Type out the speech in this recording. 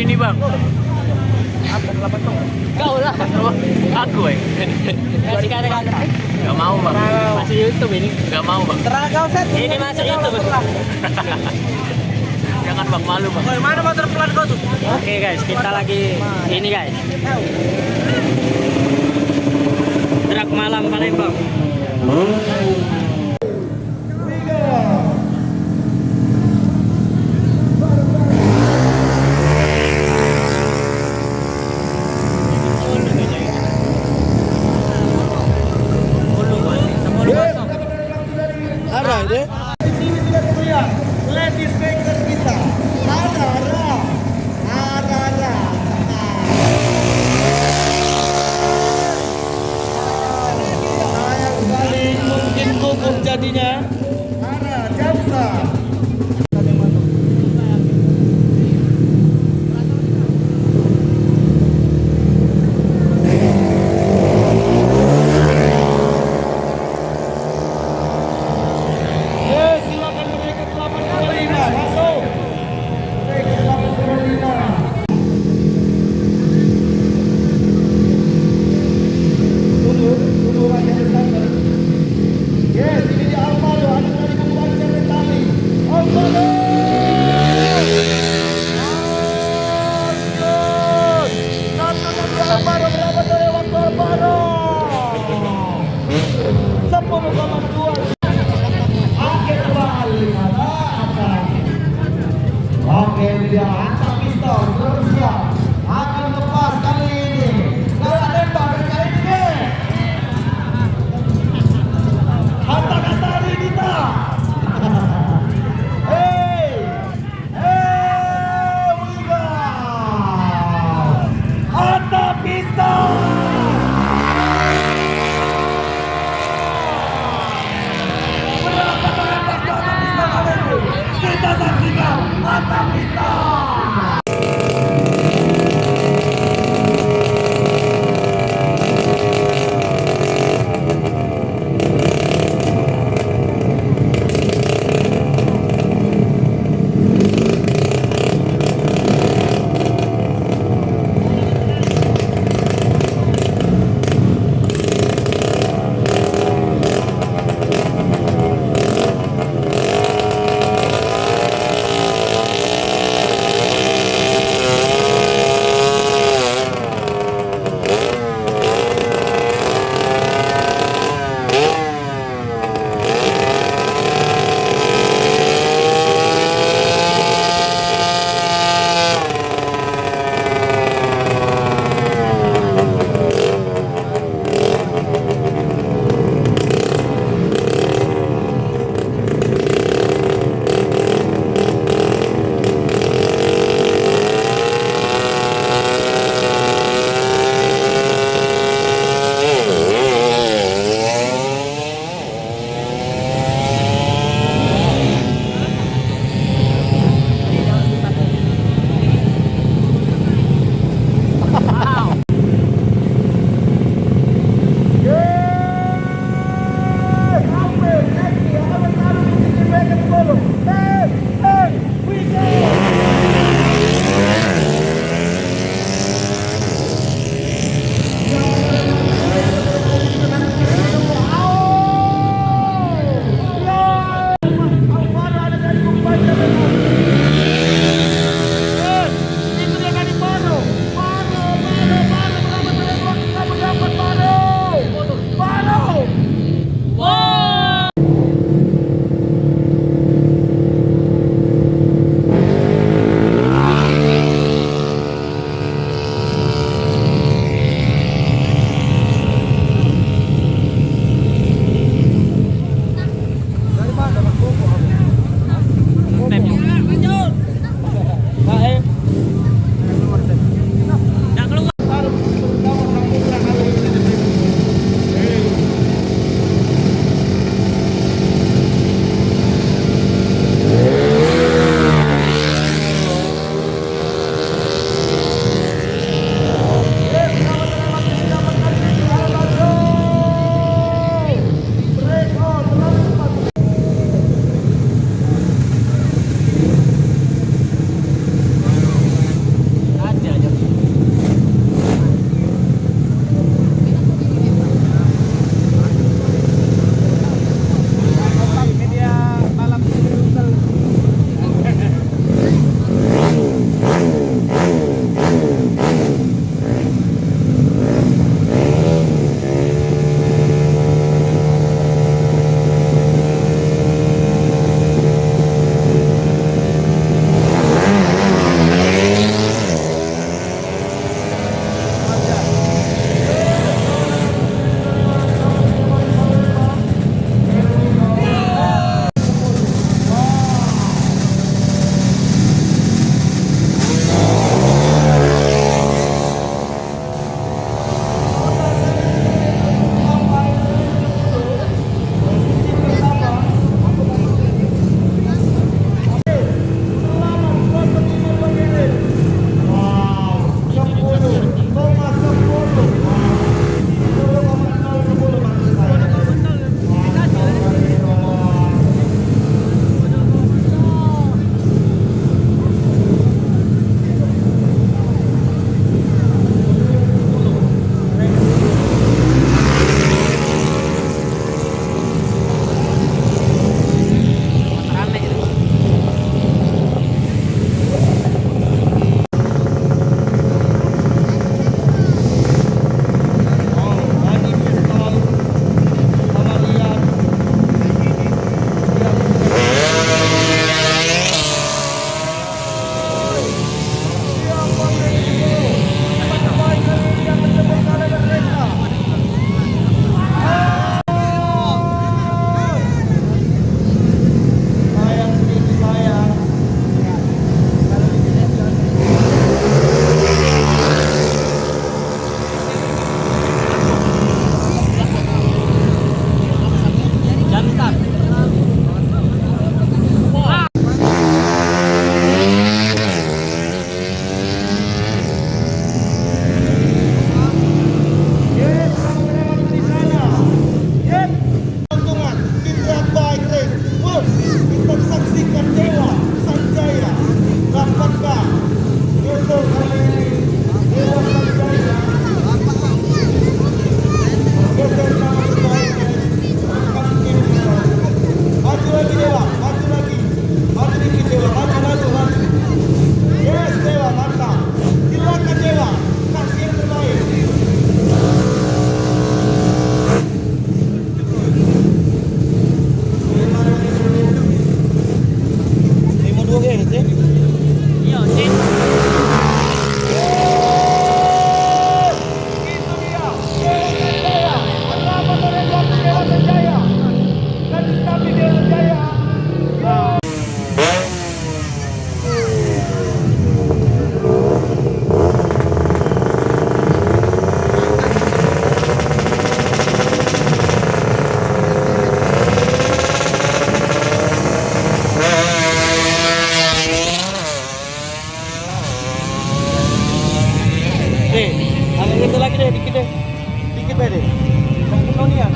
ini bang. Kau lah. Aku Kasih kata-kata. Gak mau bang. Masih YouTube ini. Gak mau bang. Terang kau set. Ini masuk YouTube. Jangan bang, malu bang. Mana motor pelan kau tuh? Oke guys, kita lagi ini guys. Truk malam Palembang. Ada deh. Di sini tidak terlihat. Lady speaker kita. Ada. Sayang sekali mungkin gugur jadinya. Ada Jamsa. Silakan naik ke 825. Masuk. Naik ke 825. Tunggu aja di sana. Yes, ini dia Alvaro, ada dari pembaca tali. Alvaro. Satu dari Alvaro, berapa dari waktu Alvaro? 10,2. Oke, kembali. Oke, dia angkat pistol terus ya. Akan lepas kali ini. Kalau tembak kali ini. Kata-kata Rinita. Hey, Wiga. Ata pistol. Berapa terlepas Ata pistol kali ini? Kita saksikan Ata pistol. Marta. Yusuf kali ini. Dewa Sanjaya. Geser nama terbaik. Kasih kiri Dewa. Maju lagi Dewa. Maju lagi. Maju dikit Dewa. Maju, maju, maju. Yes Dewa, mantap. Silakan Dewa. Kasih yang terbaik. Lima dua ya, sih. Iya, Cin. Itu dia. Dewa Sanjaya. Selamat merekam Dewa Sanjaya. Dan tapi Dewa Sanjaya. Agak gitu lagi deh, dikit deh. Dikit deh. Yang penuh nih ya,